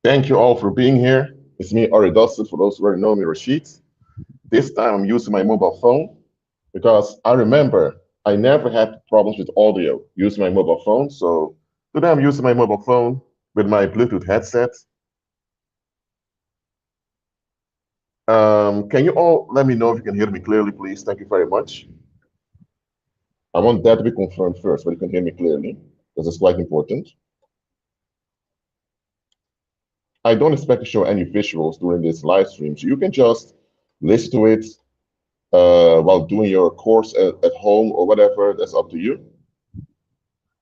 Thank you all for being here. It's me, Ari Dustin, for those who already know me, Rashid. This time I'm using my mobile phone because I remember I never had problems with audio using my mobile phone. So today I'm using my mobile phone with my Bluetooth headset. Can you all let me know if you can hear me clearly, please? Thank you very much. I want that to be confirmed first, but you can hear me clearly because it's quite important. I don't expect to show any visuals during this live stream, so you can just listen to it while doing your course at home or whatever. That's up to you.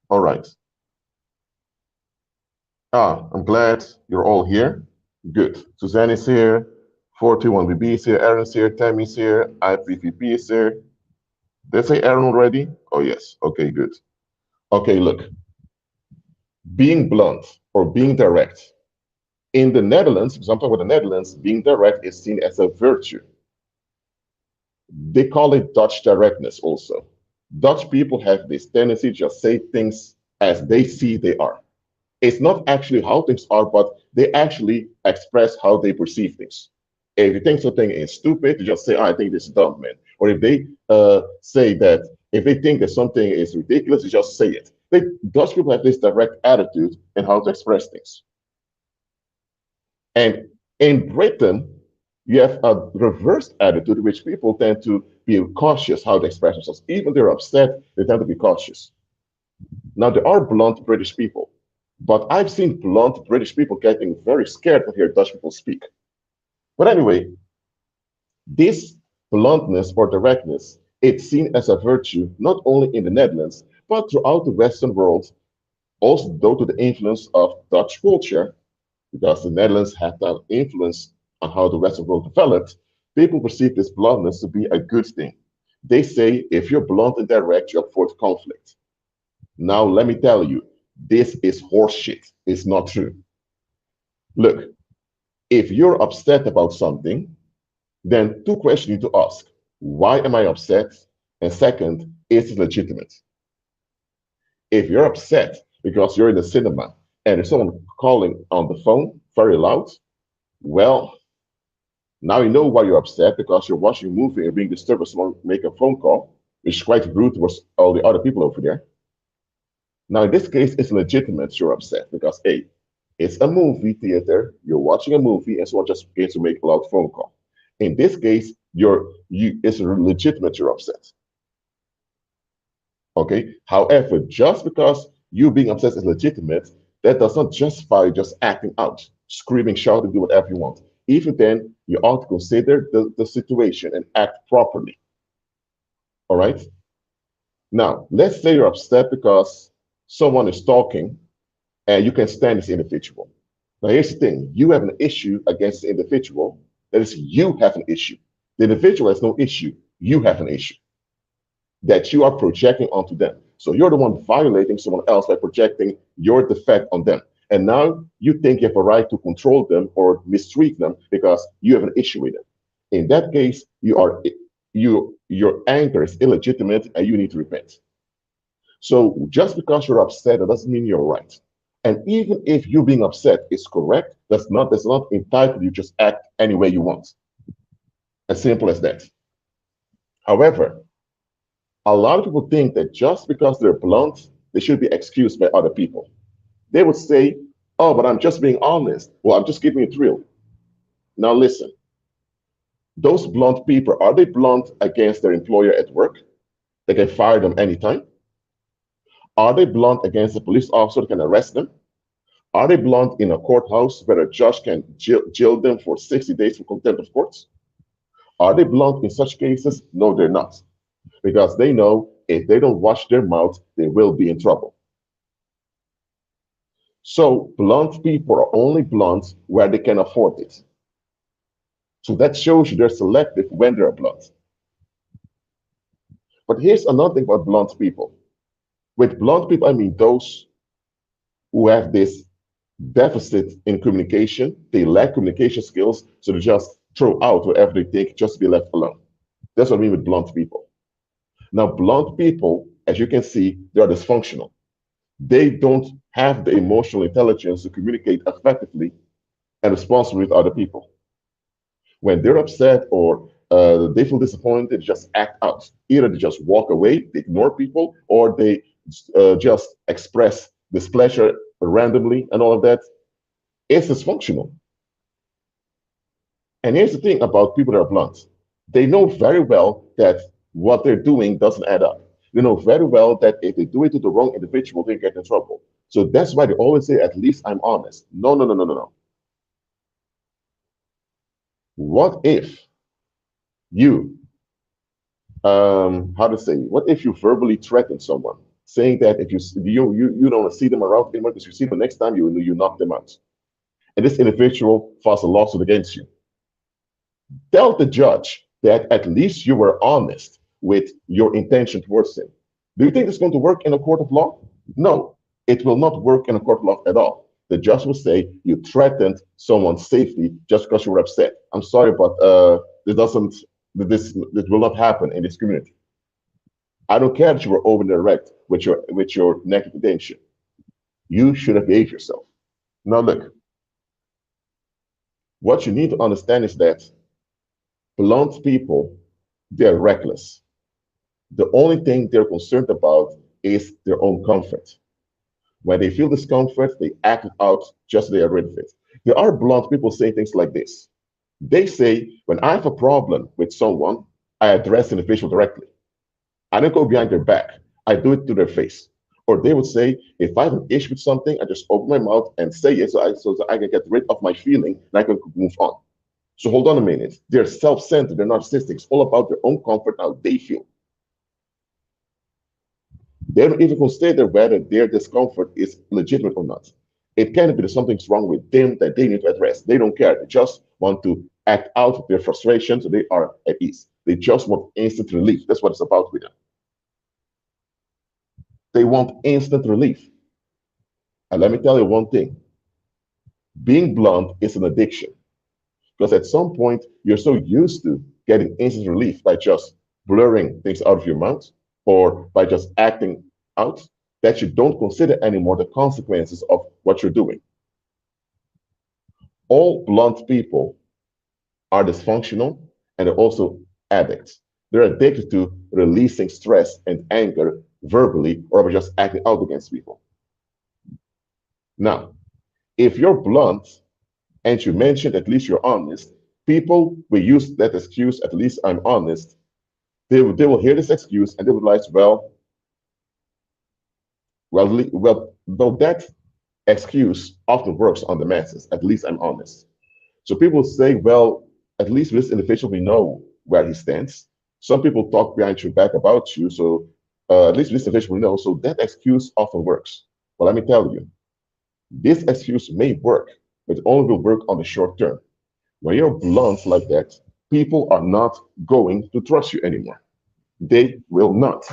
All right. I'm glad you're all here. Good. Suzanne is here. 421BB is here. Aaron's here. Tammy's here. IPVP is here. Did I say Aaron already? Oh, yes. Okay, good. Okay, look. Being blunt or being direct. In the Netherlands, because I'm talking about the Netherlands, being direct is seen as a virtue. They call it Dutch directness also. Dutch people have this tendency to just say things as they see they are. It's not actually how things are, but they actually express how they perceive things. If you think something is stupid, you just say, oh, I think this is dumb, man. Or if they say that, if they think that something is ridiculous, you just say it. Dutch people have this direct attitude in how to express things. And in Britain, you have a reversed attitude, which people tend to be cautious how they express themselves. Even if they're upset, they tend to be cautious. Now, there are blunt British people, but I've seen blunt British people getting very scared to hear Dutch people speak. But anyway, this bluntness or directness, it's seen as a virtue not only in the Netherlands, but throughout the Western world, also due to the influence of Dutch culture, because the Netherlands had that influence on how the Western world developed. People perceive this bluntness to be a good thing. They say if you're blunt and direct, you avoid conflict. Now, let me tell you, this is horseshit. It's not true. Look, if you're upset about something, then two questions you need to ask. Why am I upset? And second, is it legitimate? If you're upset because you're in the cinema and there's someone calling on the phone very loud, well, now you know why you're upset because you're watching a movie and being disturbed by someone make a phone call, which is quite rude towards all the other people over there. Now, in this case, it's legitimate you're upset because A, it's a movie theater, you're watching a movie, and someone just begins to make a loud phone call. In this case, it's legitimate you're upset. Okay. However, just because you being upset is legitimate, that does not justify just acting out, screaming, shouting, do whatever you want. Even then, you ought to consider the situation and act properly. All right. Now, let's say you're upset because someone is talking and you can stand this individual. Now, here's the thing you have an issue against the individual. That is, you have an issue. The individual has no issue. You have an issue that you are projecting onto them. So you're the one violating someone else by projecting your defect on them. And now you think you have a right to control them or mistreat them because you have an issue with them. In that case, your anger is illegitimate and you need to repent. So just because you're upset, that doesn't mean you're right. And even if you being upset is correct, that's not entitled you just act any way you want. As simple as that. However, a lot of people think that just because they're blunt, they should be excused by other people. They would say, oh, but I'm just being honest. Well, I'm just giving it real. Now listen, those blunt people, are they blunt against their employer at work? They can fire them anytime. Are they blunt against a police officer that can arrest them? Are they blunt in a courthouse where a judge can jail them for 60 days for contempt of courts? Are they blunt in such cases? No, they're not. Because they know if they don't watch their mouth, they will be in trouble. So blunt people are only blunt where they can afford it. So that shows you they're selective when they're blunt. But here's another thing about blunt people. With blunt people, I mean those who have this deficit in communication. They lack communication skills, so they just throw out whatever they think just to be left alone. That's what I mean with blunt people. Now, blunt people, as you can see, they are dysfunctional. They don't have the emotional intelligence to communicate effectively and responsible with other people. When they're upset or they feel disappointed, they just act out. Either they just walk away, they ignore people, or they just express displeasure randomly and all of that. It's dysfunctional. And here's the thing about people that are blunt. They know very well that what they're doing doesn't add up. They know very well that if they do it to the wrong individual, they get in trouble. So that's why they always say, at least I'm honest. No, no, no, no, no, no. What if you, how to say, what if you verbally threaten someone, saying that if you don't see them around anymore, because you see them next time, you knock them out. And this individual files a lawsuit against you. Tell the judge that at least you were honest with your intention towards him. Do you think it's going to work in a court of law? No, it will not work in a court of law at all. The judge will say you threatened someone's safety just because you were upset. I'm sorry, but this will not happen in this community. I don't care that you were over direct with your negative intention. You should have behaved yourself. Now look, what you need to understand is that blunt people, they're reckless. The only thing they're concerned about is their own comfort. When they feel discomfort, they act it out just so they are rid of it. There are blunt people saying things like this. They say, when I have a problem with someone, I address the individual directly. I don't go behind their back. I do it to their face. Or they would say, if I have an issue with something, I just open my mouth and say it so I can get rid of my feeling and I can move on. So hold on a minute. They're self-centered. They're narcissistic. It's all about their own comfort, how they feel. They don't even consider whether their discomfort is legitimate or not. It can be that something's wrong with them that they need to address. They don't care. They just want to act out their frustration so they are at ease. They just want instant relief. That's what it's about with them. They want instant relief. And let me tell you one thing. Being blunt is an addiction. Because at some point, you're so used to getting instant relief by just blurring things out of your mouth or by just acting out that you don't consider anymore the consequences of what you're doing. All blunt people are dysfunctional and they're also addicts. They're addicted to releasing stress and anger verbally or by just acting out against people. Now, if you're blunt and you mentioned at least you're honest, people will use that excuse, at least I'm honest. They will hear this excuse and they will realize, well, that excuse often works on the masses. At least I'm honest. So people say, well, at least with this individual, we know where he stands. Some people talk behind your back about you, so at least with this individual, we know. So that excuse often works. Well, let me tell you, this excuse may work, but it only will work on the short term. When you're blunt like that, people are not going to trust you anymore. They will not.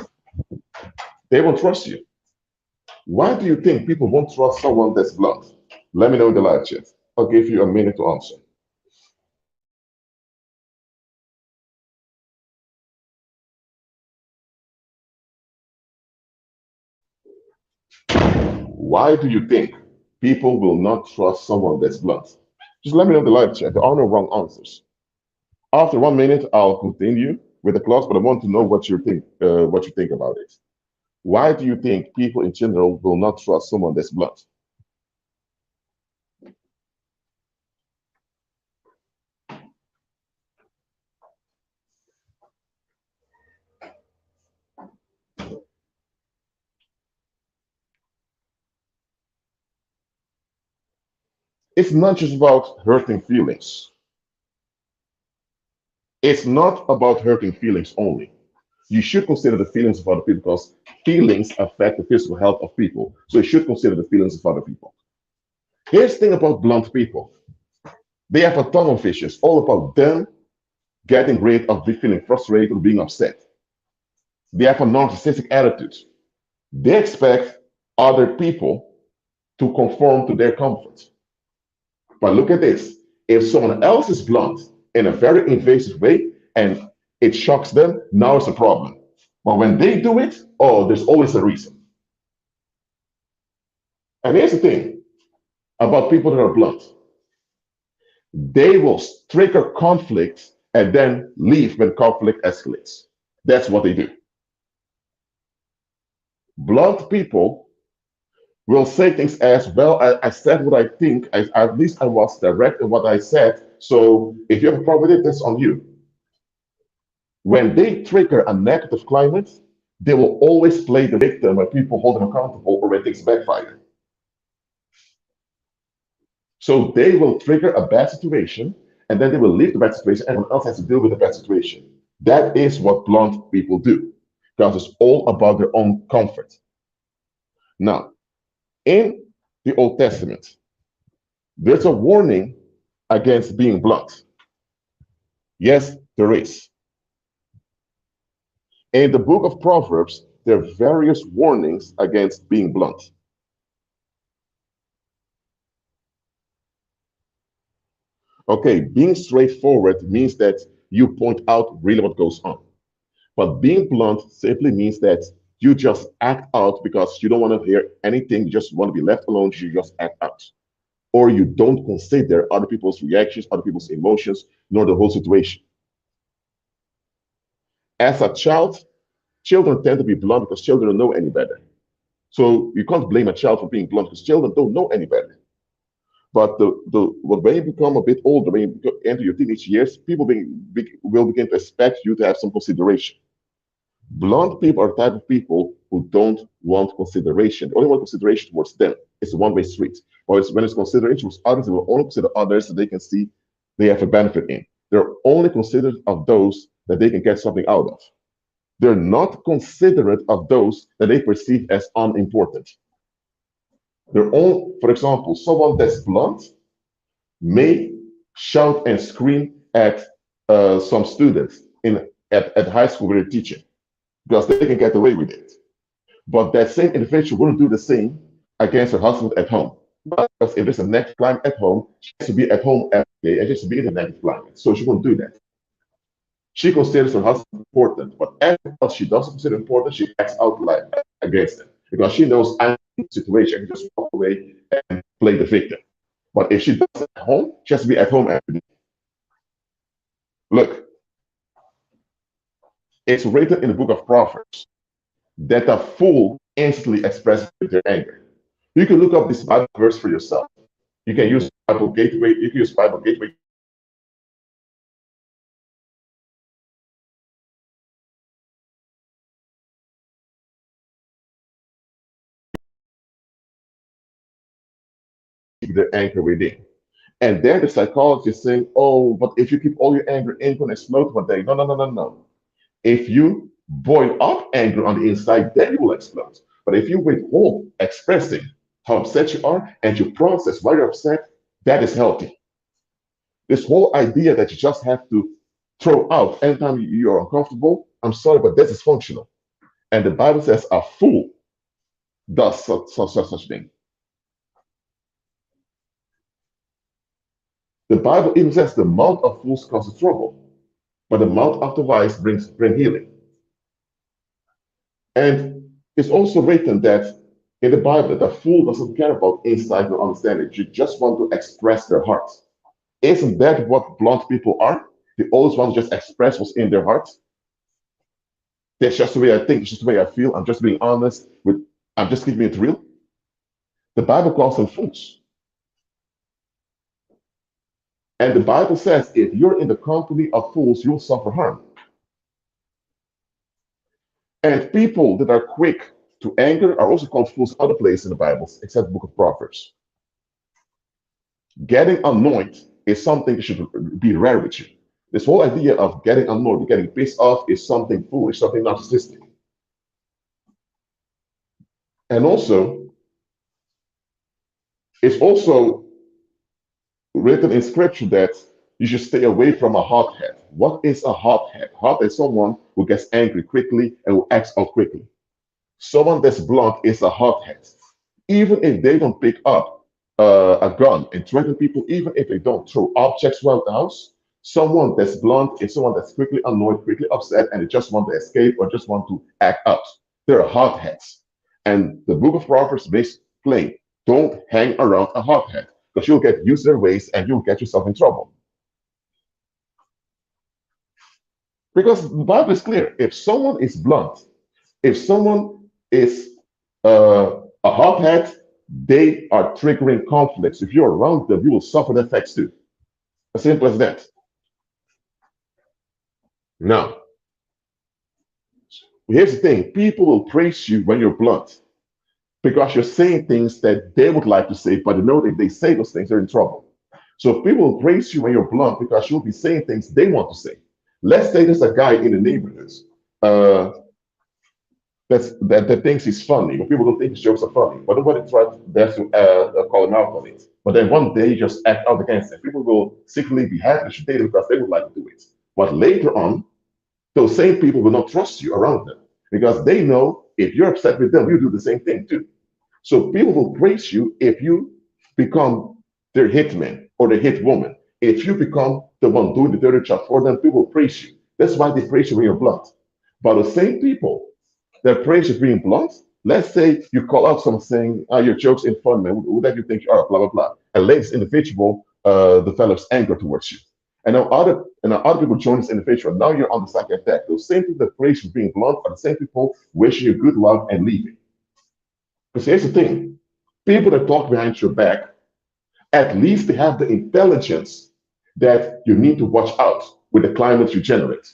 They won't trust you. Why do you think people won't trust someone that's blunt? Let me know in the live chat. I'll give you a minute to answer. Why do you think people will not trust someone that's blunt? Just let me know in the live chat. There are no wrong answers. After 1 minute, I'll continue with the class, but I want to know what you think about it. Why do you think people in general will not trust someone that's blunt? It's not just about hurting feelings. It's not about hurting feelings only. You should consider the feelings of other people because feelings affect the physical health of people. So you should consider the feelings of other people. Here's the thing about blunt people. They have a tunnel vision. It's all about them getting rid of feeling frustrated or being upset. They have a narcissistic attitude. They expect other people to conform to their comfort. But look at this. If someone else is blunt in a very invasive way and it shocks them, now it's a problem. But when they do it, oh, there's always a reason. And here's the thing about people that are blunt. They will trigger conflict and then leave when conflict escalates. That's what they do. Blunt people will say things as, well, I said what I think. At least I was direct in what I said. So if you have a problem with it, that's on you. When they trigger a negative climate, they will always play the victim when people hold them accountable or when things backfire. So they will trigger a bad situation and then they will leave the bad situation. Everyone else has to deal with the bad situation. That is what blunt people do because it's all about their own comfort. Now, in the Old Testament, there's a warning against being blunt. Yes, there is. In the book of Proverbs, there are various warnings against being blunt. Okay, being straightforward means that you point out really what goes on. But being blunt simply means that you just act out because you don't want to hear anything, you just want to be left alone, you just act out. Or you don't consider other people's reactions, other people's emotions, nor the whole situation. As a child, children tend to be blunt because children don't know any better. So you can't blame a child for being blunt because children don't know any better. But when you become a bit older, when you enter your teenage years, people will begin to expect you to have some consideration. Blunt people are the type of people who don't want consideration. They only want consideration towards them. It's a one-way street. Whereas when it's consideration towards others, they will only consider others that they can see they have a benefit in. They're only considerate of those that they can get something out of. They're not considerate of those that they perceive as unimportant. They're all, for example, someone that's blunt may shout and scream at some students at high school where they're teaching because they can get away with it. But that same individual wouldn't do the same against her husband at home. Because if there's a negative climate at home, she has to be at home every day and she has to be in the negative climate. So she won't do that. She considers her husband important, but everything else she doesn't consider important, she acts out like against him. Because she knows I'm in a situation, I can just walk away and play the victim. But if she does it at home, she has to be at home every day. Look, it's written in the book of Proverbs that a fool instantly expresses their anger. You can look up this Bible verse for yourself. You can use Bible Gateway. You can use Bible Gateway. Their anger within. And then the psychologist saying, oh, but if you keep all your anger in, going to explode one day. No, no, no, no, no. If you boil up anger on the inside, then you will explode. But if you withhold expressing how upset you are and you process why you're upset, that is healthy. This whole idea that you just have to throw out anytime you're uncomfortable, I'm sorry, but this is functional. And the Bible says a fool does such thing. The Bible even says the mouth of fools causes trouble, but the mouth of the wise bring healing. And it's also written that in the Bible that a fool doesn't care about insight or understanding. They just want to express their hearts. Isn't that what blunt people are? They always want to just express what's in their hearts. That's just the way I think. It's just the way I feel. I'm just being honest with. I'm just keeping it real. The Bible calls them fools. And the Bible says if you're in the company of fools, you'll suffer harm. And people that are quick to anger are also called fools other places in the Bible, except the book of Proverbs. Getting annoyed is something that should be rare with you. This whole idea of getting annoyed, getting pissed off is something foolish, something narcissistic. And also, it's also written in scripture that you should stay away from a hothead. What is a hothead? Hot is someone who gets angry quickly and who acts out quickly. Someone that's blunt is a hothead. Even if they don't pick up a gun and threaten people, even if they don't throw objects around the house, someone that's blunt is someone that's quickly annoyed, quickly upset, and they just want to escape or just want to act out. They're hotheads. And the book of Proverbs makes plain, don't hang around a hothead. because you'll get used to their ways and you'll get yourself in trouble. Because the Bible is clear. If someone is blunt, if someone is a hothead, they are triggering conflicts. If you're around them, you will suffer the effects too. As simple as that. Now, here's the thing, people will praise you when you're blunt because you're saying things that they would like to say, but they know that if they say those things, they're in trouble. So people will praise you when you're blunt because you'll be saying things they want to say. Let's say there's a guy in the neighborhood uh, that thinks he's funny, but people don't think his jokes are funny. But nobody tries to call him out on it. But then one day you just act out against it. People will secretly be happy to date him because they would like to do it. But later on, those same people will not trust you around them because they know if you're upset with them, you do the same thing too. So people will praise you if you become their hitman or the hit woman. If you become the one doing the dirty job for them, people will praise you. That's why they praise you when you're blunt. But the same people that praise you being blunt, let's say you call out someone saying, your jokes ain't fun, man. Who that you think you are, blah, blah, blah. And later this individual develops anger towards you. And now other people join this individual. Now you're on the second attack. Those same people that praise you being blunt are the same people wishing you good luck and leaving. Because here's the thing, people that talk behind your back, at least they have the intelligence that you need to watch out with the climate you generate.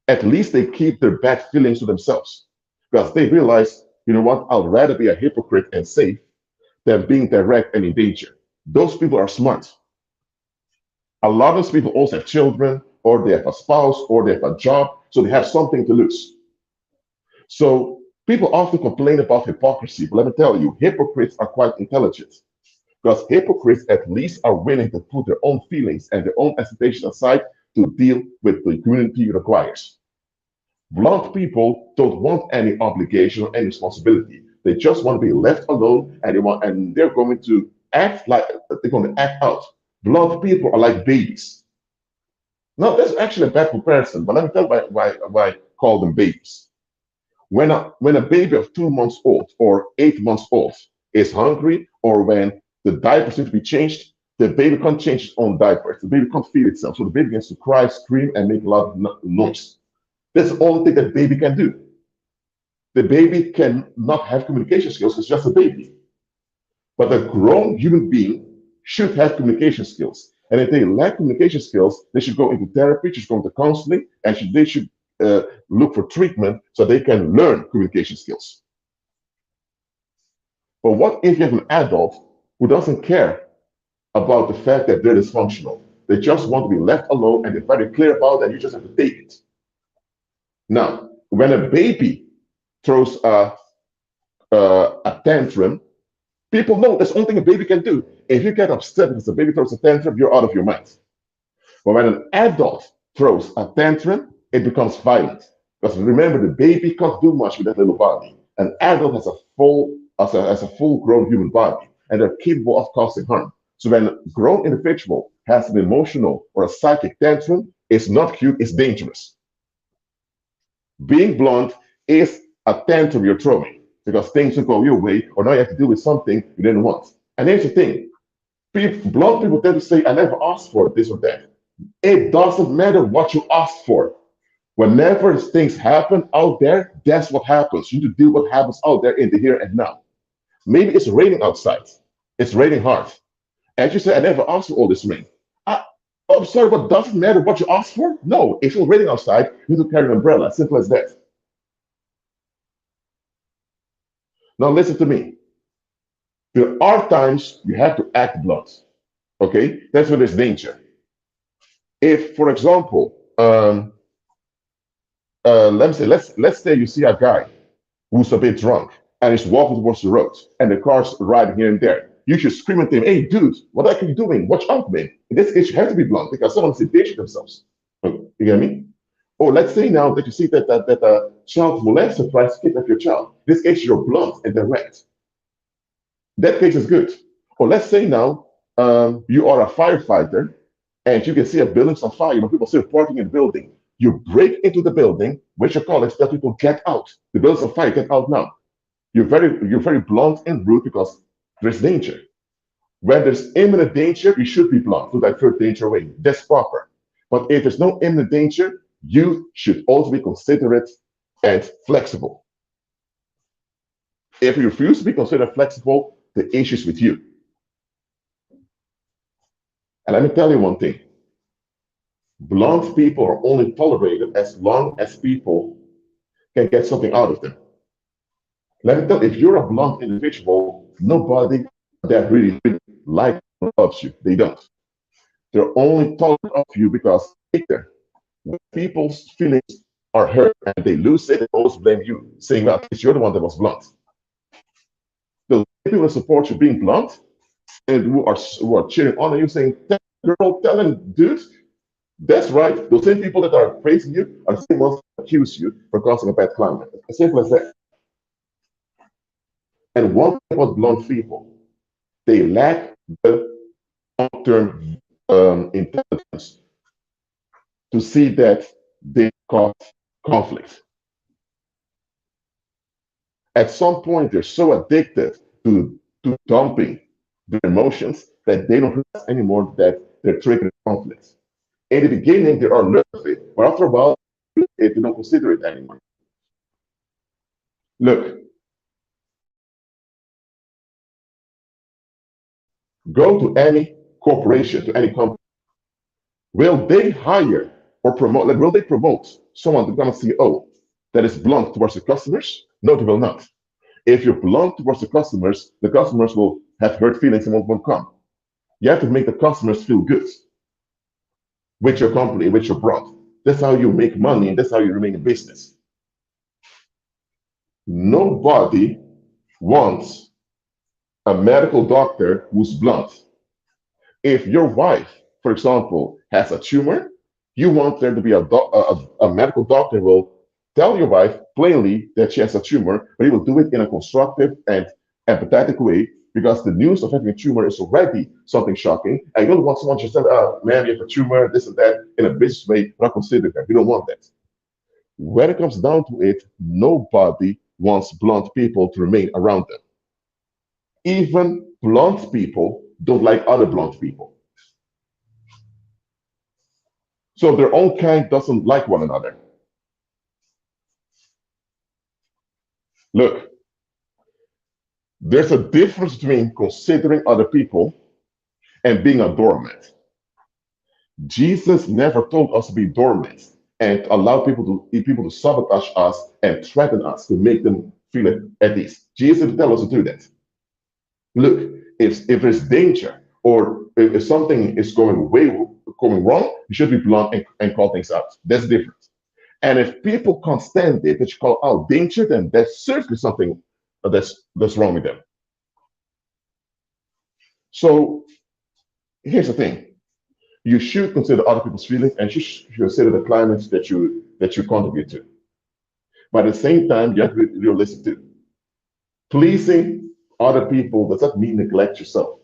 At least they keep their bad feelings to themselves because they realize, you know what, I'd rather be a hypocrite and safe than being direct and in danger. Those people are smart. A lot of those people also have children, or they have a spouse, or they have a job, so they have something to lose. So people often complain about hypocrisy, but let me tell you, hypocrites are quite intelligent because hypocrites at least are willing to put their own feelings and their own expectations aside to deal with the community requires. Blunt people don't want any obligation or any responsibility. They just want to be left alone, and they're going to act like they're going to act out. Blunt people are like babies. Now, that's actually a bad comparison, but let me tell you why I call them babies. When a baby of 2 months old or 8 months old is hungry, or when the diapers need to be changed, the baby can't change its own diapers. The baby can't feed itself. So the baby begins to cry, scream, and make a lot of noise. That's the only thing that baby can do. The baby can not have communication skills. It's just a baby. But a grown human being should have communication skills. And if they lack communication skills, they should go into therapy, they should go into counseling, and they should look for treatment so they can learn communication skills. But what if you have an adult who doesn't care about the fact that they're dysfunctional? They just want to be left alone and they're very clear about that. You just have to take it. Now, when a baby throws a tantrum, people know that's the only thing a baby can do. If you get upset because a baby throws a tantrum, you're out of your mind. But when an adult throws a tantrum, it becomes violent. Because remember, the baby can't do much with that little body. An adult has a full-grown human body, and they're capable of causing harm. So when a grown individual has an emotional or a psychic tantrum, it's not cute, it's dangerous. Being blunt is a tantrum you're throwing because things will go your way, or now you have to deal with something you didn't want. And here's the thing, blunt people tend to say, I never asked for this or that. It doesn't matter what you asked for. Whenever things happen out there, that's what happens. You need to deal with what happens out there in the here and now. Maybe it's raining outside. It's raining hard. And you say, I never asked for all this rain. I'm sorry, but doesn't matter what you asked for? No, if it's raining outside, you need to carry an umbrella. Simple as that. Now listen to me. There are times you have to act blunt. Okay? That's when there's danger. If, for example, let's say you see a guy who's a bit drunk and is walking towards the road and the car's riding here and there. You should scream at him, hey dude, what are you doing? Watch out, man. In this case, you have to be blunt because someone's engaging themselves. You get me? Or let's say now that you see that a child molester tries to kidnap your child. In this case, you're blunt and direct. That case is good. Or let's say now you are a firefighter and you can see a building's on fire, but people still parking in the building. You break into the building with your colleagues, tell people get out. The building's on fire, get out now. You're very blunt and rude because there's danger. When there's imminent danger, you should be blunt to divert danger away. That's proper. But if there's no imminent danger, you should also be considerate and flexible. If you refuse to be considered flexible, the issue is with you. And let me tell you one thing. Blunt people are only tolerated as long as people can get something out of them. Let me tell you, if you're a blunt individual, nobody that really likes or loves you. They don't. They're only tolerant of you because later, when people's feelings are hurt and they lose it, they always blame you, saying, well, it's you're the one that was blunt. The people who support you being blunt and who are cheering on you, saying, girl, tell them, dude, that's right. Those same people that are praising you are the same ones that accuse you for causing a bad climate. As simple as that. And one thing about blunt people, they lack the long-term intelligence to see that they cause conflict. At some point, they're so addicted to dumping their emotions that they don't realize anymore that they're triggering conflicts. In the beginning, they are alert of it, but after a while, they don't consider it anymore. Look, go to any corporation, to any company. Will they hire or promote, like, will they promote someone to become a CEO that is blunt towards the customers? No, they will not. If you're blunt towards the customers will have hurt feelings and won't come. You have to make the customers feel good with your company, with your brand. That's how you make money and that's how you remain in business. Nobody wants a medical doctor who's blunt. If your wife, for example, has a tumor, you want there to be a medical doctor who will tell your wife plainly that she has a tumor, but he will do it in a constructive and empathetic way because the news of having a tumor is already something shocking. And you don't want someone to say, oh, man, you have a tumor, this and that, in a business way, not consider that. You don't want that. When it comes down to it, nobody wants blunt people to remain around them. Even blunt people don't like other blunt people. So their own kind doesn't like one another. Look, there's a difference between considering other people and being a doormat. Jesus never told us to be doormats and allow people to sabotage us and threaten us to make them feel at ease. Jesus didn't tell us to do that. Look, if there's danger or if something is going wrong, you should be blunt and call things out. That's different. And if people can't stand it, that you call out danger, then that's certainly something that's wrong with them. So here's the thing: you should consider other people's feelings, and you should consider the climates that you contribute to. But at the same time, you have to be realistic too. Pleasing other people does not mean neglect yourself.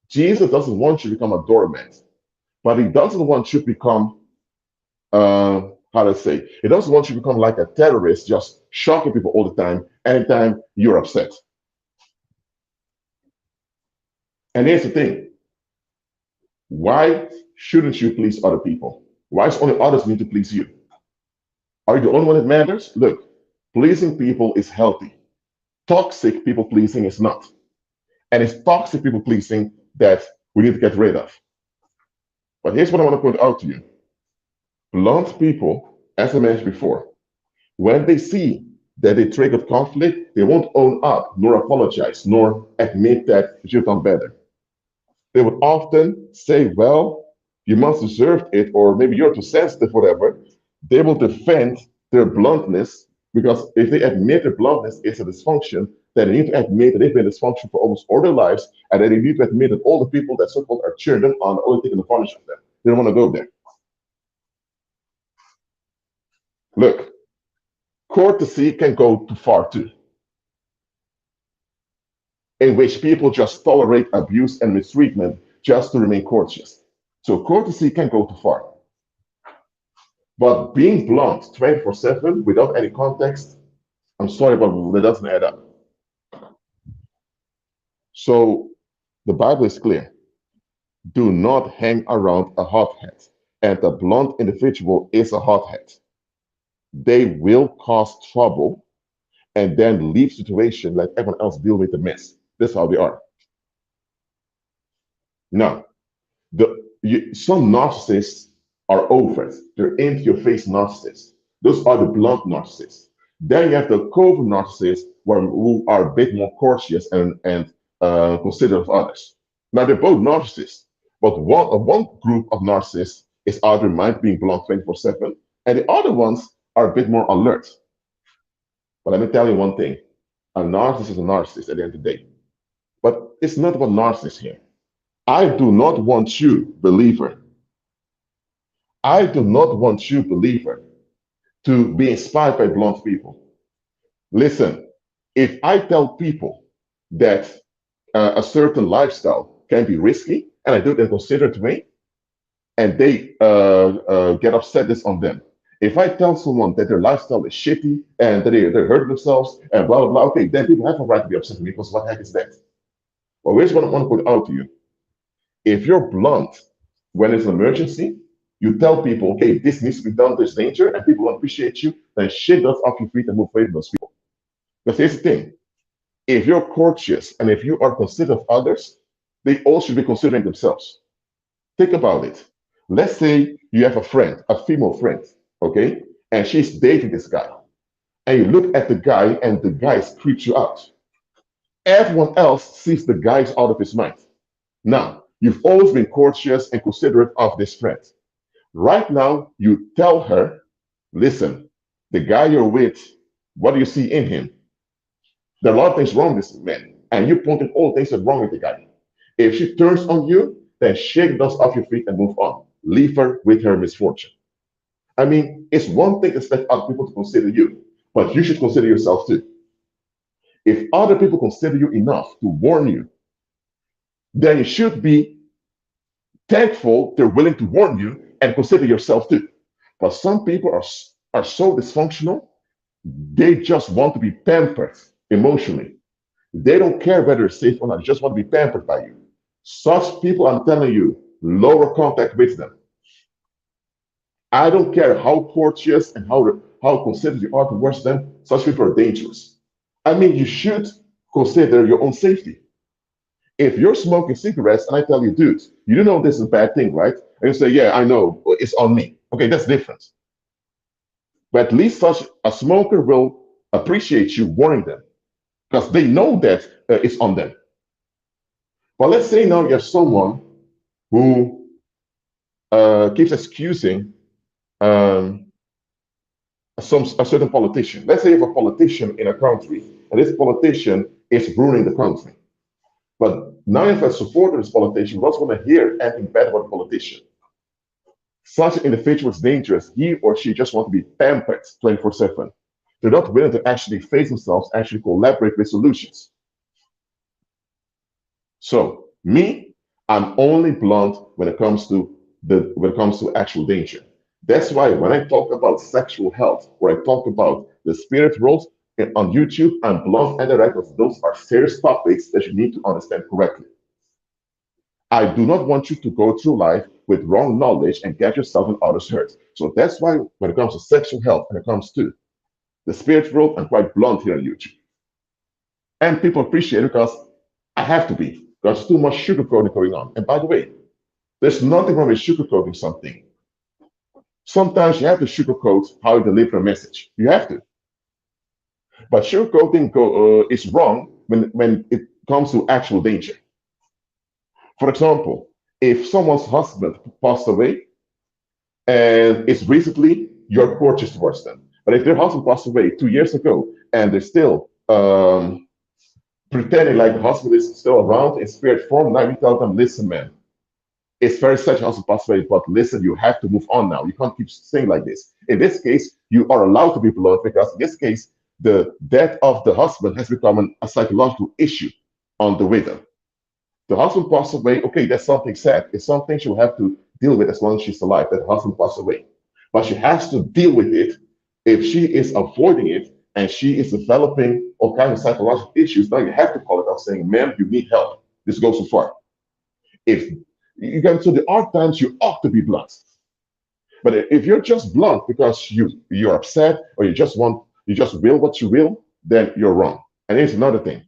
Jesus doesn't want you to become a doormat, but he doesn't want you to become how to say, he doesn't want you to become like a terrorist, just shocking people all the time, anytime you're upset. And here's the thing: why shouldn't you please other people? Why is only others need to please you? Are you the only one that matters? Look, pleasing people is healthy. Toxic people pleasing is not. And it's toxic people pleasing that we need to get rid of. But here's what I want to point out to you. Blunt people, as I mentioned before, when they see that they triggered conflict, they won't own up, nor apologize, nor admit that you should have done better. They would often say, well, you must deserve it, or maybe you're too sensitive, whatever. They will defend their bluntness because if they admit their bluntness is a dysfunction, then they need to admit that they've been dysfunctional for almost all their lives, and then they need to admit that all the people that so-called are cheering them on are only taking advantage of them. They don't want to go there. Look, courtesy can go too far too, in which people just tolerate abuse and mistreatment just to remain courteous. So courtesy can go too far. But being blunt 24/7 without any context, I'm sorry, but that doesn't add up. So The Bible is clear. Do not hang around a hothead. And a blunt individual is a hothead. They will cause trouble and then leave situation, let everyone else deal with the mess. That's how they are. Now, some narcissists are overt. They're into your face narcissists. Those are the blunt narcissists. Then you have the covert narcissists who are a bit more cautious and considerate of others. Now, they're both narcissists, but one group of narcissists is either mind being blunt 24/7, and the other ones are a bit more alert. But let me tell you one thing, a narcissist is a narcissist at the end of the day. But it's not about narcissists here. I do not want you, believer, I do not want you, believer, to be inspired by blunt people. Listen, if I tell people that a certain lifestyle can be risky, and I do it in a considerate way, and they get upset, this on them. If I tell someone that their lifestyle is shitty and that they're hurting themselves and blah, blah, blah, okay, then people have a right to be upset with me because what the heck is that? Well, here's what I want to put out to you. If you're blunt when it's an emergency, you tell people, okay, this needs to be done, there's danger, and people don't appreciate you, then shit does off your feet and move away from those people. Because here's the thing, if you're courteous and if you are considerate of others, they all should be considering themselves. Think about it. Let's say you have a friend, a female friend, okay, and she's dating this guy, and you look at the guy and the guy creeps you out. Everyone else sees the guy's out of his mind. Now, you've always been courteous and considerate of this friend. Right now, you tell her, listen, the guy you're with, what do you see in him? There are a lot of things wrong with this man. And you pointed all things that are wrong with the guy. If she turns on you, then shake dust off your feet and move on. Leave her with her misfortune. I mean, it's one thing to expect other people to consider you, but you should consider yourself too. If other people consider you enough to warn you, then you should be thankful they're willing to warn you and consider yourself too. But some people are so dysfunctional, they just want to be pampered emotionally. They don't care whether it's safe or not, they just want to be pampered by you. Such people, I'm telling you, lower contact with them. I don't care how courteous and how considerate you are towards them, such people are dangerous. I mean, you should consider your own safety. If you're smoking cigarettes and I tell you, dude, you do know this is a bad thing, right? And you say, yeah, I know, it's on me. Okay, that's different. But at least such a smoker will appreciate you warning them because they know that it's on them. But let's say now you have someone who keeps excusing um, a certain politician. Let's say you have a politician in a country, and this politician is ruining the country. But now if a supporter of this politician was going to hear anything bad about the politician, such an individual is dangerous. He or she just want to be pampered 24/7. They're not willing to actually face themselves, actually collaborate with solutions. So me, I'm only blunt when it comes to actual danger. That's why when I talk about sexual health, or I talk about the spirit world on YouTube, I'm blunt and direct because those are serious topics that you need to understand correctly. I do not want you to go through life with wrong knowledge and get yourself and others hurt. So that's why when it comes to sexual health, when it comes to the spirit world, I'm quite blunt here on YouTube. And people appreciate it because I have to be, because there's too much sugarcoating going on. And by the way, there's nothing wrong with sugarcoating something. Sometimes you have to sugarcoat how you deliver a message. You have to. But sugarcoating is wrong when it comes to actual danger. For example, if someone's husband passed away and it's recently, you're courteous towards them. But if their husband passed away 2 years ago and they're still pretending like the husband is still around in spirit form, now you tell them, listen, man, it's very sad your husband passed away, but listen, you have to move on now. You can't keep saying like this. In this case, you are allowed to be blunt because in this case, the death of the husband has become a psychological issue on the widow. The husband passed away, okay, that's something sad. It's something she'll have to deal with as long as she's alive, that the husband passed away. But she has to deal with it. If she is avoiding it and she is developing all kinds of psychological issues, now you have to call it out saying, ma'am, you need help. This goes too far. If you can, so there are times you ought to be blunt. But if you're just blunt because you're upset or you just will what you will, then you're wrong. And here's another thing: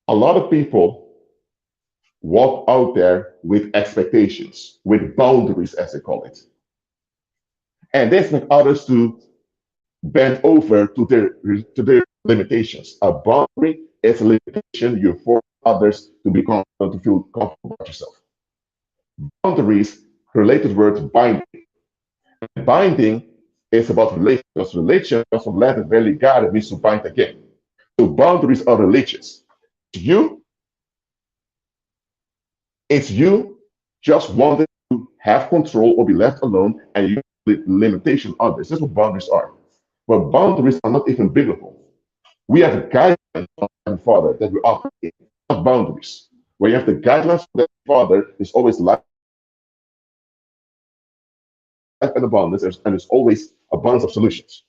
a lot of people walk out there with expectations, with boundaries, as they call it, and they expect others to bend over to their limitations. A boundary is a limitation you force others to be comfortable, to feel comfortable about yourself. Boundaries, related word binding. Binding is about relation, because relation comes from Latin where ligare means to bind again. So boundaries are relations. You, it's you just wanting to have control or be left alone, and you limitation others. That's what boundaries are. But boundaries are not even biblical. We have a guidelines from the Father that we operate in, not boundaries. Where you have the guidelines from the Father, there's always life and abundance, and there's always abundance of solutions.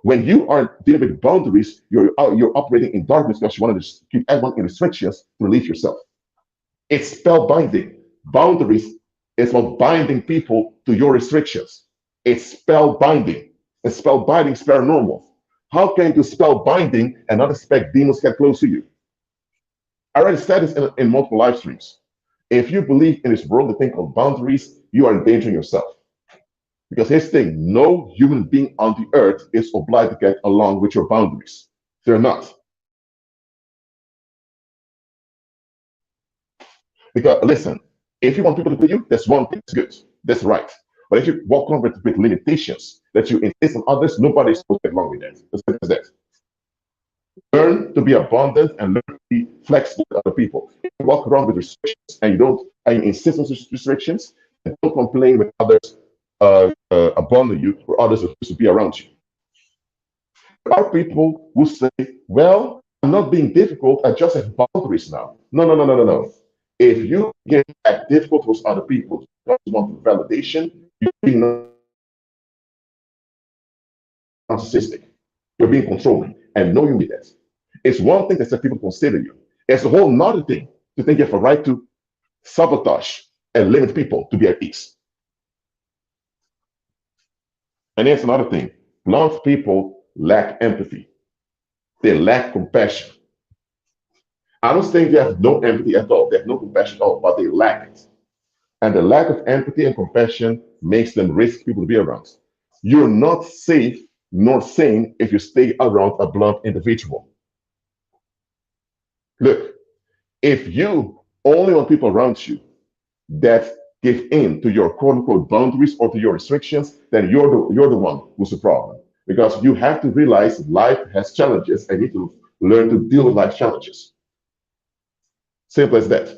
When you are dealing with boundaries, you're operating in darkness because you want to keep everyone in restrictions to relieve yourself. It's spell binding. Boundaries is about binding people to your restrictions. It's spell binding. And spell binding is paranormal. How can you do spell binding and not expect demons to get close to you? I already said this in multiple live streams. If you believe in this world, the thing called boundaries, you are endangering yourself. Because here's the thing: no human being on the earth is obliged to get along with your boundaries. They're not. Because listen, if you want people to do you, that's one thing, that's good. That's right. But if you walk on with limitations that you insist on others, nobody's supposed to get along with that. That's that. Learn to be abundant and learn to be flexible with other people. If you walk around with restrictions and you insist on restrictions, and don't complain when others abandon you or others refuse to be around you. There are people who say, well, I'm not being difficult, I just have boundaries now. No, no, no, no, no, no. If you get difficult with other people, you want validation, you're being narcissistic. You're being controlling. And know you need that. It's one thing that says people consider you. It's a whole nother thing to think you have a right to sabotage and limit people to be at ease. And here's another thing: blunt people lack empathy. They lack compassion. I don't think they have no empathy at all. They have no compassion at all, but they lack it. And the lack of empathy and compassion makes them risk people to be around. You're not safe nor sane if you stay around a blunt individual. Look, if you only want people around you that give in to your quote unquote boundaries or to your restrictions, then you're the one who's the problem. Because you have to realize life has challenges and you need to learn to deal with life challenges. Simple as that.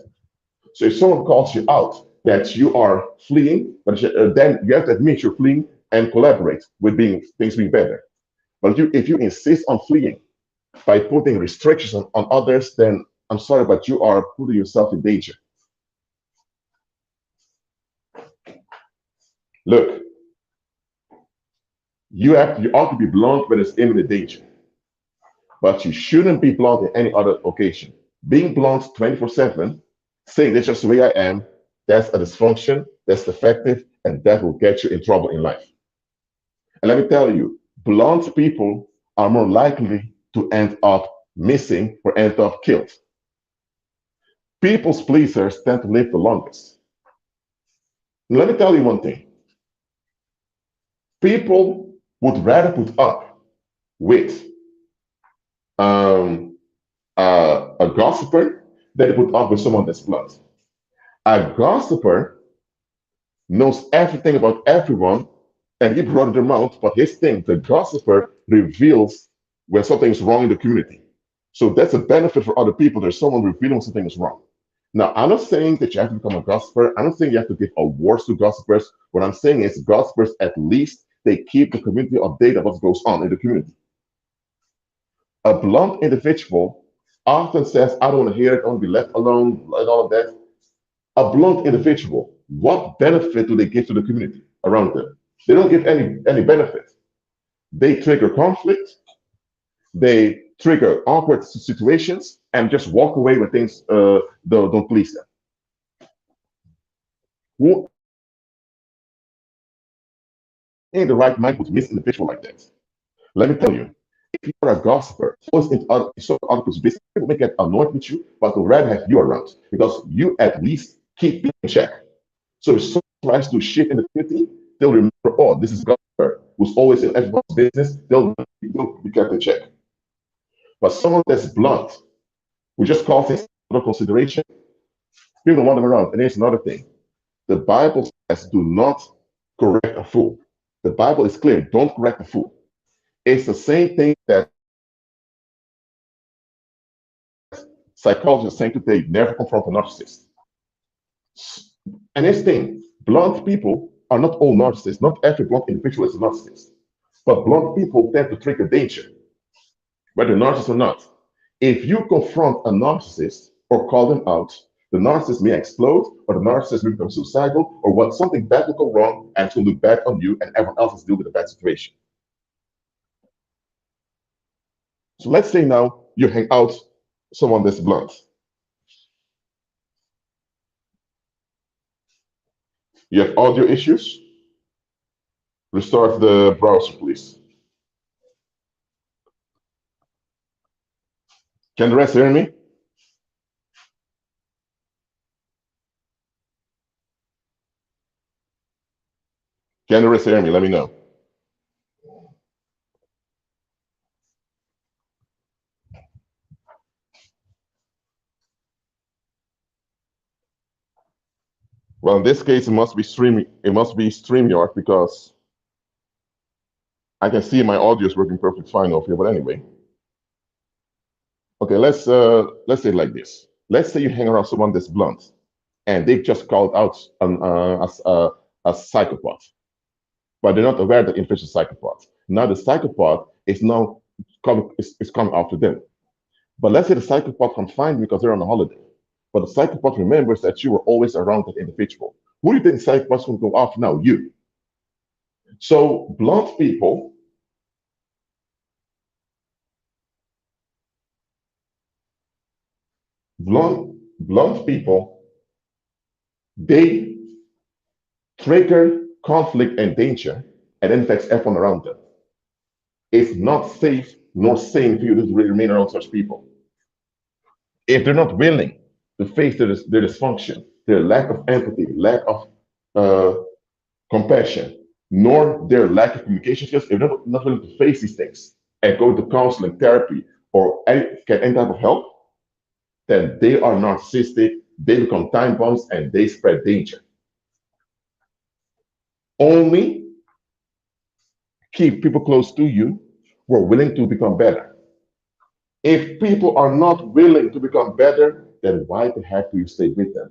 So if someone calls you out that you are fleeing, but then you have to admit you're fleeing and collaborate with things being better. But if you insist on fleeing by putting restrictions on others, then I'm sorry, but you are putting yourself in danger. Look, you ought to be blunt when it's imminent danger, but you shouldn't be blunt in any other occasion. Being blunt 24/7, saying that's just the way I am, that's a dysfunction, that's defective, and that will get you in trouble in life. And let me tell you, blunt people are more likely to end up missing or end up killed. People's pleasers tend to live the longest. Let me tell you one thing: people would rather put up with a gossiper than to put up with someone that's blunt. A gossiper knows everything about everyone and he brought their mouth, but his thing, the gossiper reveals when something is wrong in the community. So that's a benefit for other people. There's someone revealing when something is wrong. Now, I'm not saying that you have to become a gossiper. I'm not saying you have to give awards to gossipers. What I'm saying is gossipers, at least, they keep the community updated of what goes on in the community. A blunt individual often says, I don't want to hear it, I want to be left alone, and all of that. A blunt individual, what benefit do they give to the community around them? They don't give any benefit. They trigger conflict, they trigger awkward situations, and just walk away when things don't please them. Who in the right mind would miss an individual like that? Let me tell you, if you are a gossiper, always into other people's business, people may get annoyed with you, but will rather have you around because you at least keep people in check. So if someone tries to shit in the community, they'll remember, oh, this is gossiper who's always in everyone's business. They'll be kept in check. But someone that's blunt, who just calls things under consideration, people don't want them around. And here's another thing: the Bible says, "Do not correct a fool." The Bible is clear: don't correct a fool. It's the same thing that psychologists are saying today: never confront a narcissist. And this thing, blunt people are not all narcissists. Not every blunt individual is a narcissist. But blunt people tend to trigger danger, whether narcissist or not. If you confront a narcissist or call them out, the narcissist may explode, or the narcissist may become suicidal, or what something bad will go wrong and it will look bad on you, and everyone else has to deal with a bad situation. So let's say now you hang out someone that's blunt. You have audio issues? Restart the browser, please. Can the rest hear me? Can the rest hear me? Let me know. Well, in this case, it must be streaming. It must be StreamYard because I can see my audio is working perfectly fine over here. But anyway, okay, let's say it like this. Let's say you hang around someone that's blunt, and they've just called out as a psychopath, but they're not aware that individual psychopath. Now the psychopath is now coming after them. But let's say the psychopath can find you because they're on a holiday. But the psychopath remembers that you were always around that individual. Who do you think the psychopath's going to go after now? You. So blunt people blunt people, they trigger conflict and danger, and then affects everyone around them. It's not safe nor sane for you to remain around such people. If they're not willing to face their dysfunction, their lack of empathy, lack of compassion, nor their lack of communication skills, if they're not willing to face these things and go to counseling, therapy, or get any type of help, then they are narcissistic, they become time bombs, and they spread danger. Only keep people close to you who are willing to become better. If people are not willing to become better, then why the heck do you stay with them?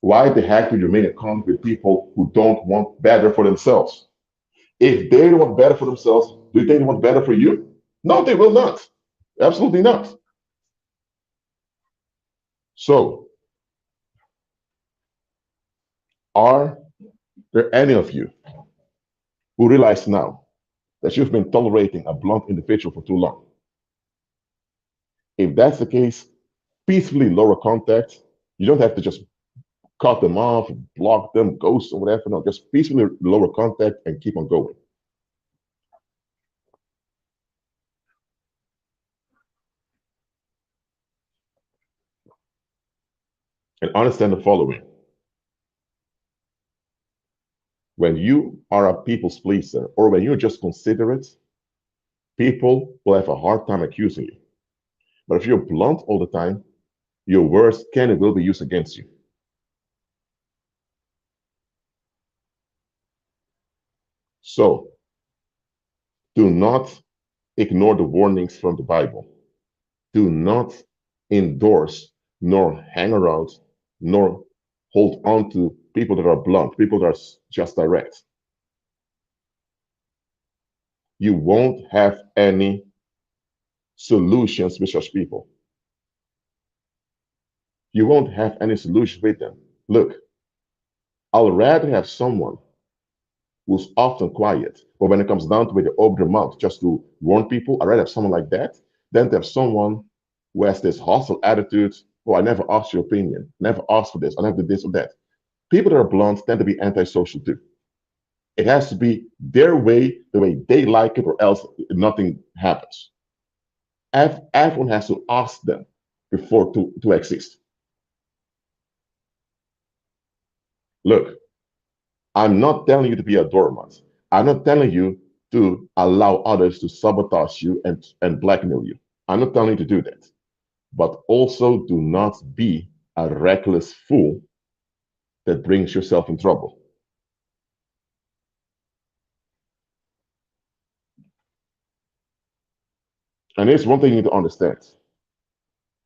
Why the heck do you remain in contact with people who don't want better for themselves? If they don't want better for themselves, do you think they want better for you? No, they will not. Absolutely not. So, are there any of you who realize now that you've been tolerating a blunt individual for too long? If that's the case, peacefully lower contact. You don't have to just cut them off, block them, ghost, or whatever. No, just peacefully lower contact and keep on going. And understand the following. When you are a people's pleaser, or when you're just considerate, people will have a hard time accusing you. But if you're blunt all the time, your words can and will be used against you. So, do not ignore the warnings from the Bible. Do not endorse, nor hang around, nor hold on to people that are blunt, people that are just direct. You won't have any solutions with such people. You won't have any solution with them. Look, I'll rather have someone who's often quiet, but when it comes down to it, they open their mouth just to warn people. I'd rather have someone like that than to have someone who has this hostile attitude. Oh, I never asked your opinion, never asked for this, I never did this or that. People that are blunt tend to be antisocial too. It has to be their way, the way they like it, or else nothing happens. Everyone has to ask them before to exist. Look, I'm not telling you to be a doormat. I'm not telling you to allow others to sabotage you and blackmail you. I'm not telling you to do that. But also do not be a reckless fool that brings yourself in trouble. And here's one thing you need to understand.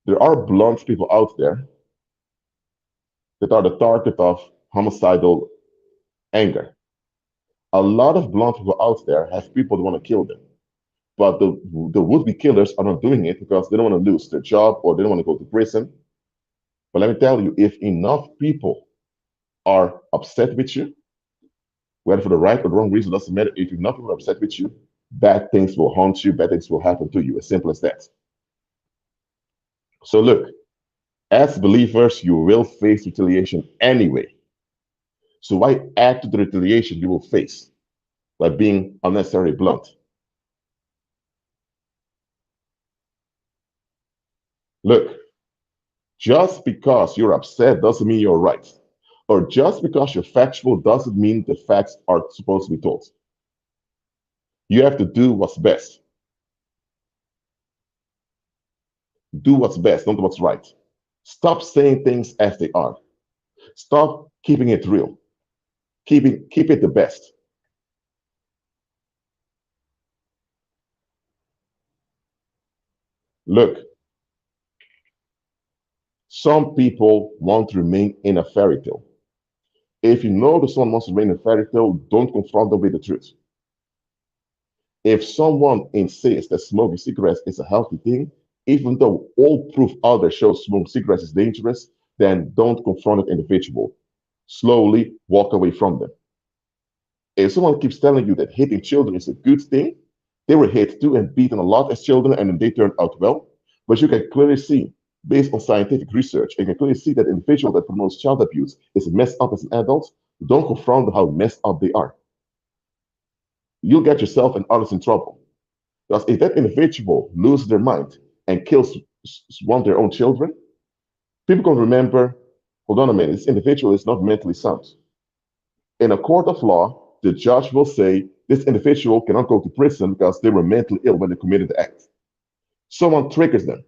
There are blunt people out there that are the target of homicidal anger. A lot of blunt people out there have people that want to kill them. But the would-be killers are not doing it because they don't want to lose their job or they don't want to go to prison. But let me tell you, if enough people are upset with you, whether for the right or the wrong reason, doesn't matter. If enough people are upset with you, bad things will haunt you, bad things will happen to you. As simple as that. So look, as believers, you will face retaliation anyway. So why add to the retaliation you will face by being unnecessarily blunt? Look, just because you're upset doesn't mean you're right. Or just because you're factual doesn't mean the facts are supposed to be told. You have to do what's best. Do what's best, not what's right. Stop saying things as they are. Stop keeping it real. Keep it the best. Look, some people want to remain in a fairy tale. If you know that someone wants to remain in a fairy tale, don't confront them with the truth. If someone insists that smoking cigarettes is a healthy thing, even though all proof out there shows smoking cigarettes is dangerous, then don't confront that individual. Slowly walk away from them. If someone keeps telling you that hitting children is a good thing, they were hit too and beaten a lot as children and then they turned out well. But you can clearly see, based on scientific research, you can clearly see that individual that promotes child abuse is messed up as an adult. Don't confront how messed up they are. You'll get yourself and others in trouble. Because if that individual loses their mind and kills one of their own children, people can remember, hold on a minute, this individual is not mentally sound. In a court of law, the judge will say this individual cannot go to prison because they were mentally ill when they committed the act. Someone triggers them.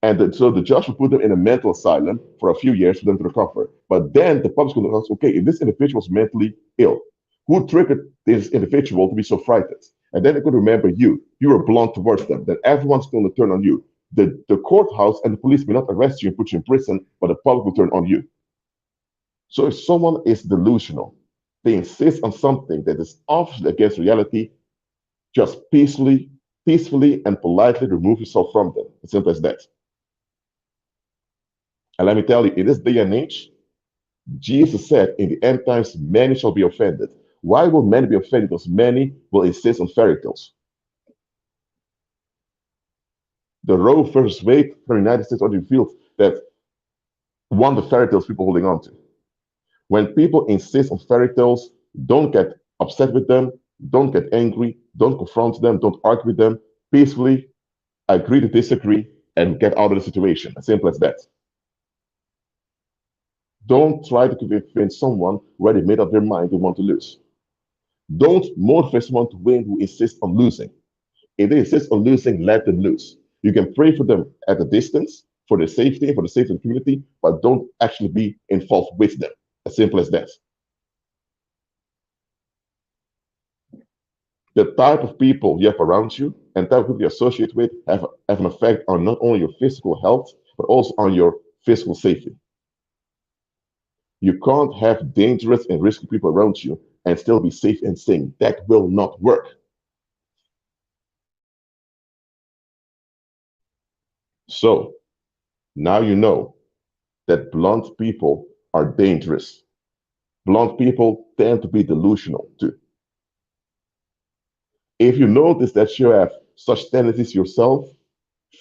And so the judge will put them in a mental asylum for a few years for them to recover. But then the public will ask, okay, if this individual is mentally ill, who triggered this individual to be so frightened? And then they could remember you. You were blunt towards them. Then everyone's going to turn on you. The courthouse and the police may not arrest you and put you in prison, but the public will turn on you. So if someone is delusional, they insist on something that is obviously against reality, just peacefully and politely remove yourself from them. As simple as that. And let me tell you, in this day and age, Jesus said, in the end times, many shall be offended. Why will many be offended? Because many will insist on fairy tales. The Roe versus Wade from the United States already revealed that one of the fairy tales people holding on to. When people insist on fairy tales, don't get upset with them, don't get angry, don't confront them, don't argue with them. Peacefully agree to disagree and get out of the situation. As simple as that. Don't try to convince someone who already made up their mind they want to lose. Don't motivate someone to win who insists on losing. If they insist on losing, let them lose. You can pray for them at a distance for their safety and for the safety of the community, but don't actually be involved with them. As simple as that. The type of people you have around you and type of people you associate with have an effect on not only your physical health, but also on your physical safety. You can't have dangerous and risky people around you and still be safe and sane. That will not work. So now you know that blunt people are dangerous. Blunt people tend to be delusional too. If you notice that you have such tendencies yourself,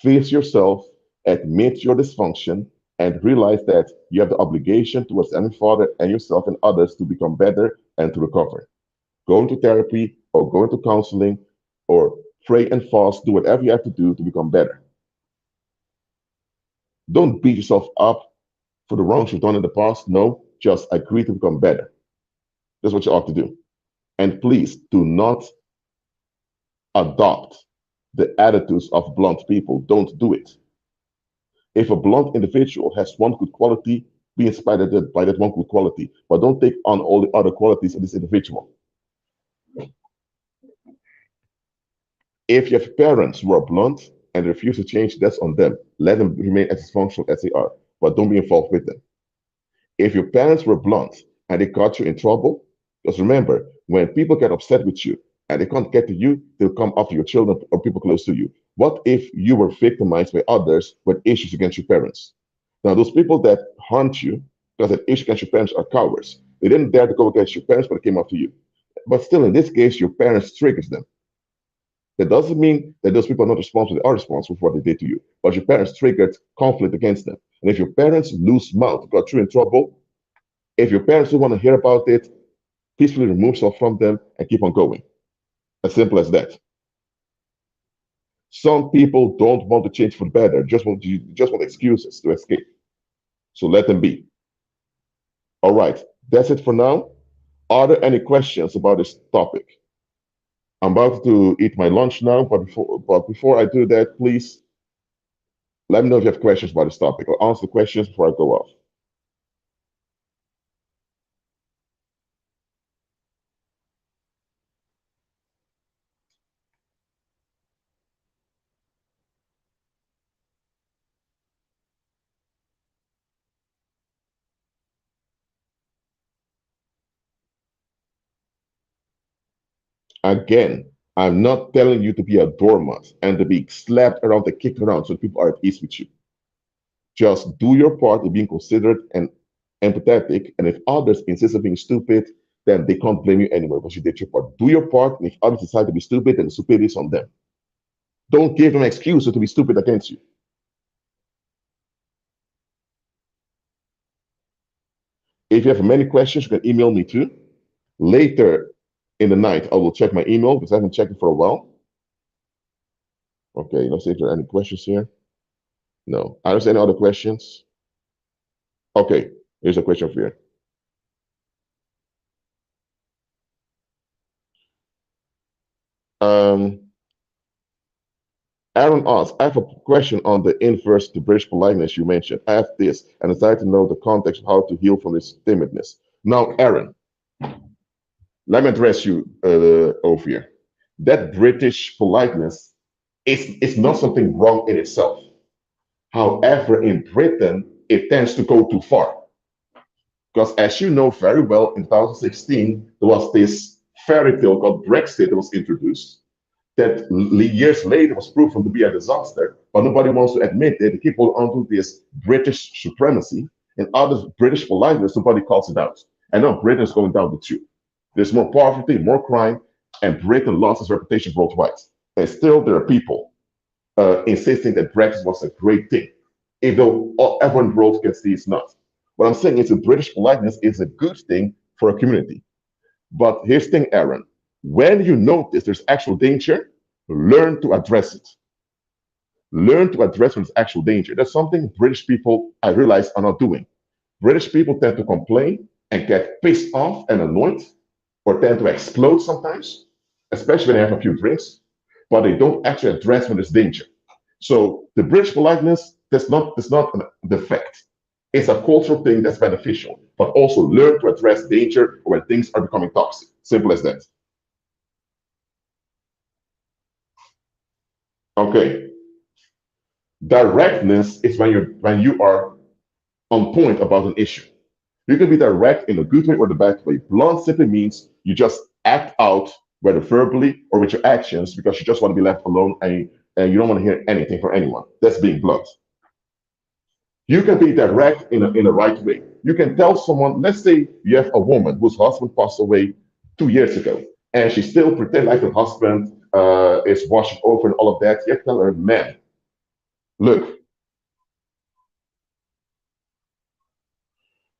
face yourself, admit your dysfunction, and realize that you have the obligation towards any father and yourself and others to become better and to recover. Go into therapy or go into counseling or pray and fast, do whatever you have to do to become better. Don't beat yourself up for the wrongs you've done in the past. No, just agree to become better. That's what you ought to do. And please do not adopt the attitudes of blunt people. Don't do it. If a blunt individual has one good quality, be inspired by that one good quality, but don't take on all the other qualities of this individual. If you have parents who are blunt and refuse to change, that's on them. Let them remain as dysfunctional as they are, but don't be involved with them. If your parents were blunt and they got you in trouble, just remember, when people get upset with you and they can't get to you, they'll come after your children or people close to you. What if you were victimized by others with issues against your parents? Now, those people that harmed you because that issue against your parents are cowards. They didn't dare to go against your parents, but they came after you. But still, in this case, your parents triggered them. That doesn't mean that those people are not responsible. They are responsible for what they did to you. But your parents triggered conflict against them. And if your parents lose mouth, got you in trouble, if your parents don't want to hear about it, peacefully remove yourself from them and keep on going. As simple as that. Some people don't want to change for the better, just want excuses to escape. So let them be. All right, that's it for now. Are there any questions about this topic? I'm about to eat my lunch now, but before I do that, please let me know if you have questions about this topic. I'll answer the questions before I go off. Again, I'm not telling you to be a doormat and to be slapped around and kicked around so people are at ease with you. Just do your part in being considerate and empathetic. And if others insist on being stupid, then they can't blame you anymore because you did your part. Do your part, and if others decide to be stupid, then the stupidity is on them. Don't give them an excuse to be stupid against you. If you have many questions, you can email me too. Later in the night, I will check my email because I haven't checked it for a while. Okay, let's see if there are any questions here. No. Are there any other questions? Okay, here's a question for you. Um, Aaron asks, I have a question on the inverse to British politeness you mentioned. I have this and I desire to know the context of how to heal from this timidness. Now, Aaron, let me address you over here. That British politeness is not something wrong in itself. However, in Britain, it tends to go too far. Because as you know very well, in 2016, there was this fairy tale called Brexit that was introduced that years later was proven to be a disaster, but nobody wants to admit it. They keep on to this British supremacy and other British politeness, nobody calls it out. And now Britain is going down the tube. There's more poverty, more crime, and Britain lost its reputation worldwide. And still, there are people insisting that Brexit was a great thing, even though everyone in the world can see it's not. What I'm saying is that British politeness is a good thing for a community. But here's the thing, Aaron. When you notice there's actual danger, learn to address it. Learn to address when there's actual danger. That's something British people, I realize, are not doing. British people tend to complain and get pissed off and annoyed, or tend to explode sometimes, especially when they have a few drinks, but they don't actually address when there's danger. So the British politeness, that's not an defect. It's a cultural thing that's beneficial, but also learn to address danger when things are becoming toxic. Simple as that. Okay. Directness is when you are on point about an issue. You can be direct in a good way or the bad way. Blunt simply means you just act out, whether verbally or with your actions, because you just want to be left alone and you don't want to hear anything from anyone. That's being blunt. You can be direct in a right way. You can tell someone, let's say you have a woman whose husband passed away 2 years ago, and she still pretend like her husband is washing over and all of that. You tell her, man, look,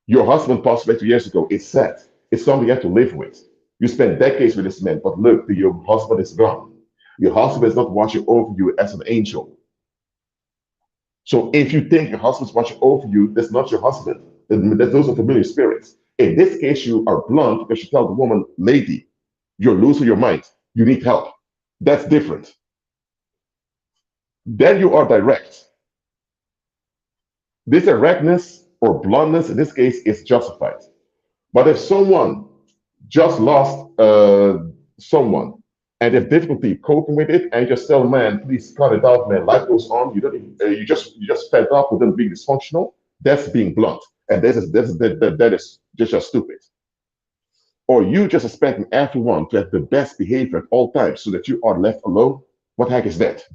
Your husband passed away 2 years ago. It's sad. It's something you have to live with. You spent decades with this man, but look, your husband is gone. Your husband is not watching over you as an angel. So if you think your husband's watching over you, that's not your husband. Those are familiar spirits. In this case, you are blunt because you tell the woman, lady, you're losing your mind. You need help. That's different. Then you are direct. This directness or bluntness in this case is justified. But if someone just lost someone and have difficulty coping with it, and just tell man, please cut it out, man. Life goes on. You don't. You just fed up with them being dysfunctional. That's being blunt, and that is just stupid. Or you just expecting everyone to have the best behavior at all times so that you are left alone. What the heck is that?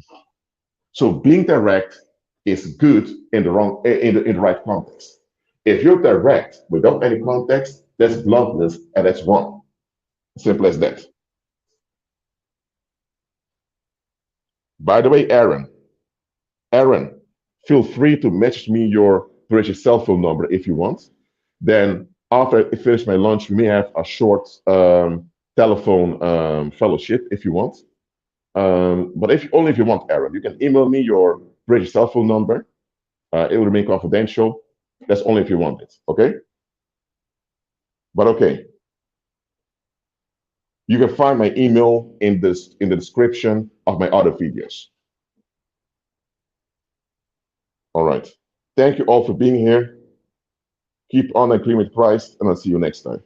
So being direct is good in the wrong in the right context. If you're direct without any context, that's bluntness and that's wrong. Simple as that. By the way, Aaron, feel free to message me your British cell phone number if you want. Then after I finish my lunch, we may have a short telephone fellowship if you want. But if only if you want, Aaron, you can email me your British cell phone number. It will remain confidential. That's only if you want it. Okay. But okay, you can find my email in the description of my other videos. All right. Thank you all for being here. Keep on and clean with Christ, and I'll see you next time.